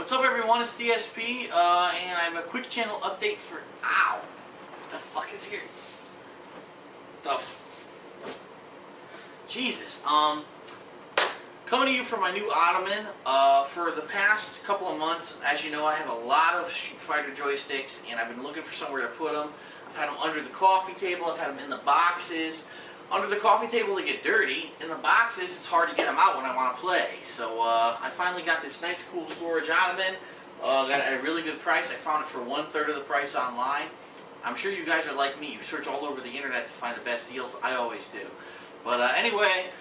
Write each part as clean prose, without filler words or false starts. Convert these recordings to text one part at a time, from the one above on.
What's up, everyone? It's DSP, and I have a quick channel update for... Ow! What the fuck is here? Jesus. Coming to you from my new ottoman. For the past couple of months, as you know, I have a lot of Street Fighter joysticks, and I've been looking for somewhere to put them. I've had them under the coffee table. I've had them in the boxes. Under the coffee table, they get dirty. In the boxes, it's hard to get them out when I want to play. So I finally got this nice, cool storage ottoman. Got it at a really good price. I found it for 1/3 of the price online. I'm sure you guys are like me. You search all over the internet to find the best deals. I always do. But anyway,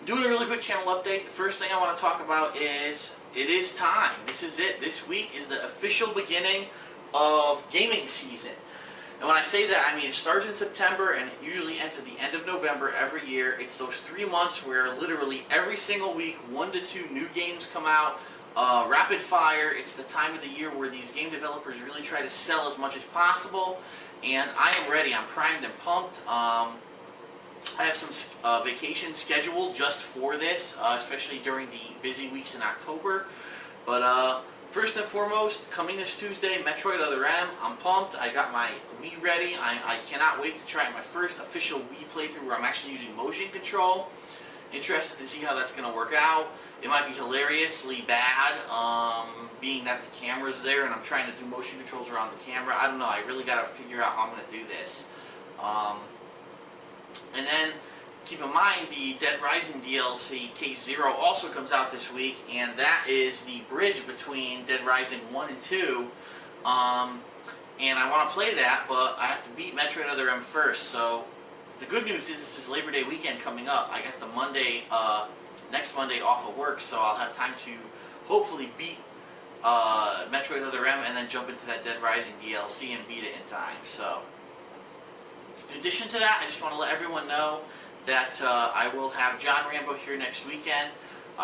doing a really quick channel update. The first thing I want to talk about is it is time. This is it. This week is the official beginning of gaming season. And when I say that, I mean it starts in September and it usually ends at the end of November every year. It's those 3 months where literally every single week 1 to 2 new games come out. Rapid fire. It's the time of the year where these game developers really try to sell as much as possible. And I am ready. I'm primed and pumped. I have some vacations scheduled just for this, especially during the busy weeks in October. But first and foremost, coming this Tuesday, Metroid Other M. I'm pumped. I got my Wii ready. I cannot wait to try my first official Wii playthrough where I'm actually using motion control. Interested to see how that's going to work out. It might be hilariously bad, being that the camera's there and I'm trying to do motion controls around the camera. I don't know. I really got to figure out how I'm going to do this. And then, keep in mind, the Dead Rising DLC, Case Zero, also comes out this week, and that is the bridge between Dead Rising 1 and 2. And I want to play that, but I have to beat Metroid Other M first. So, the good news is this is Labor Day weekend coming up. I got the Monday, next Monday off of work, so I'll have time to hopefully beat Metroid Other M and then jump into that Dead Rising DLC and beat it in time. So, in addition to that, I just want to let everyone know that I will have John Rambo here next weekend.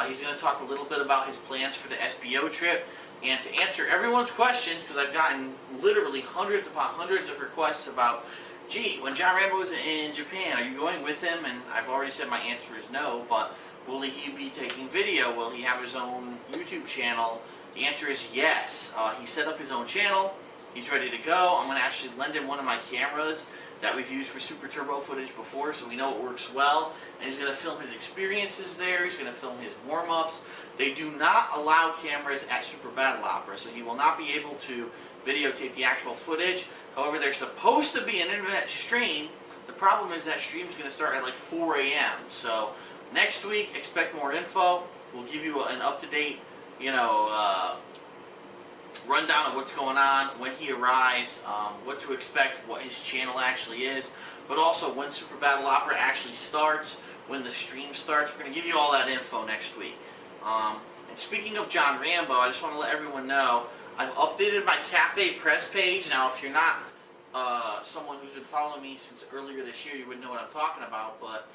He's going to talk a little bit about his plans for the SBO trip. And to answer everyone's questions, because I've gotten literally hundreds upon hundreds of requests about, gee, when John Rambo is in Japan, are you going with him? And I've already said my answer is no, but will he be taking video? Will he have his own YouTube channel? The answer is yes. He set up his own channel. He's ready to go. I'm going to actually lend him one of my cameras that we've used for Super Turbo footage before, so we know it works well. And he's going to film his experiences there. He's going to film his warm-ups. They do not allow cameras at Super Battle Opera, so he will not be able to videotape the actual footage. However, there's supposed to be an internet stream. The problem is that stream's going to start at like 4 a.m. So next week, expect more info. We'll give you an up-to-date, rundown of what's going on, when he arrives, what to expect, what his channel actually is, but also when Super Battle Opera actually starts, when the stream starts. We're going to give you all that info next week. And speaking of John Rambo, I just want to let everyone know, I've updated my Cafepress page. Now, if you're not someone who's been following me since earlier this year, you would know what I'm talking about, but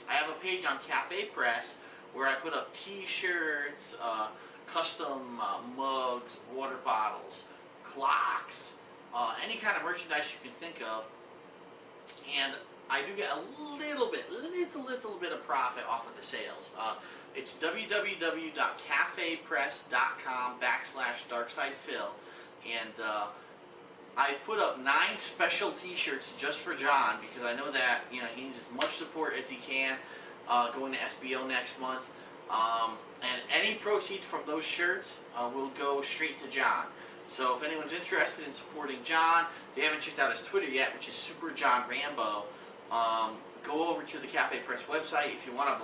I have a page on Cafepress where I put up t-shirts, custom mugs, water bottles, clocks, any kind of merchandise you can think of, and I do get a little bit of profit off of the sales. It's www.cafepress.com/darksidephil, and I've put up 9 special t-shirts just for John, because I know that he needs as much support as he can going to SBO next month. And any proceeds from those shirts will go straight to John. So if anyone's interested in supporting John, they haven't checked out his Twitter yet, which is Super John Rambo. Go over to the Cafepress website if you want to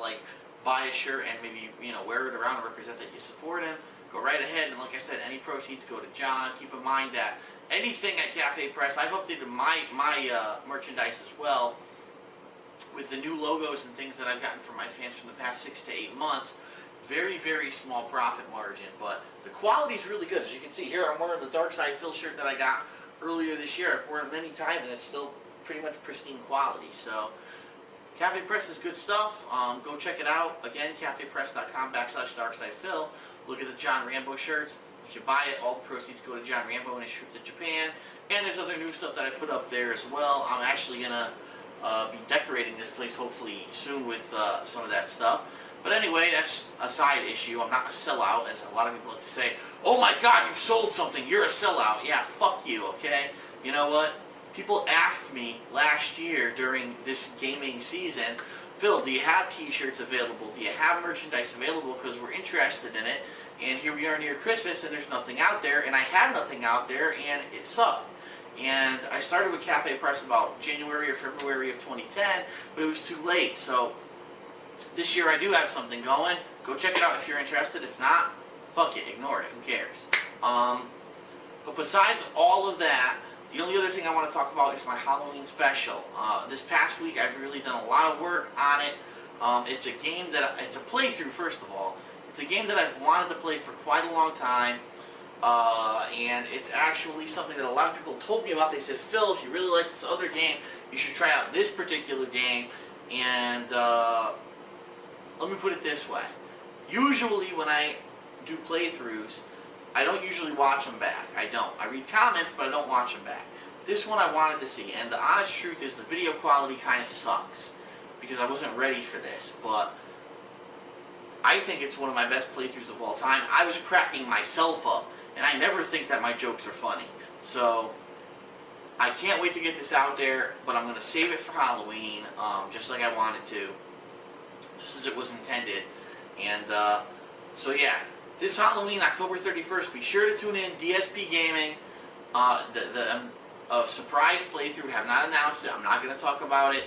buy a shirt and maybe wear it around and represent that you support him. Go right ahead, and like I said, any proceeds go to John. Keep in mind that anything at Cafepress, I've updated my merchandise as well with the new logos and things that I've gotten from my fans from the past 6 to 8 months. Very, very small profit margin, but the quality is really good. As you can see here, I'm wearing the Dark Side Phil shirt that I got earlier this year. I've worn it many times, and it's still pretty much pristine quality. So, Cafepress is good stuff. Go check it out. Again, cafepress.com/darksidephil. Look at the John Rambo shirts. If you buy it, all the proceeds go to John Rambo and his trip to Japan. And there's other new stuff that I put up there as well. I'm actually going to be decorating this place hopefully soon with some of that stuff. But anyway, that's a side issue. I'm not a sellout, as a lot of people like to say. Oh my God, you've sold something. You're a sellout. Yeah, fuck you, okay? You know what? People asked me last year during this gaming season, Phil, do you have t-shirts available? Do you have merchandise available? Because we're interested in it. And here we are near Christmas and there's nothing out there. And I had nothing out there and it sucked. And I started with Cafepress about January or February of 2010, but it was too late. So this year I do have something going. Go check it out if you're interested. If not, fuck it, ignore it. Who cares? But besides all of that, the only other thing I want to talk about is my Halloween special. This past week I've really done a lot of work on it. It's a game that, it's a playthrough first of all. It's a game that I've wanted to play for quite a long time. And it's actually something that a lot of people told me about. They said, Phil, if you really like this other game, you should try out this particular game. And let me put it this way. Usually when I do playthroughs, I don't usually watch them back. I don't. I read comments, but I don't watch them back. This one I wanted to see, and the honest truth is the video quality kind of sucks because I wasn't ready for this, but I think it's one of my best playthroughs of all time. I was cracking myself up, and I never think that my jokes are funny. So I can't wait to get this out there, but I'm going to save it for Halloween, just like I wanted to, just as it was intended. And so yeah. This Halloween, October 31st, be sure to tune in, DSP Gaming. The surprise playthrough, have not announced it. I'm not going to talk about it.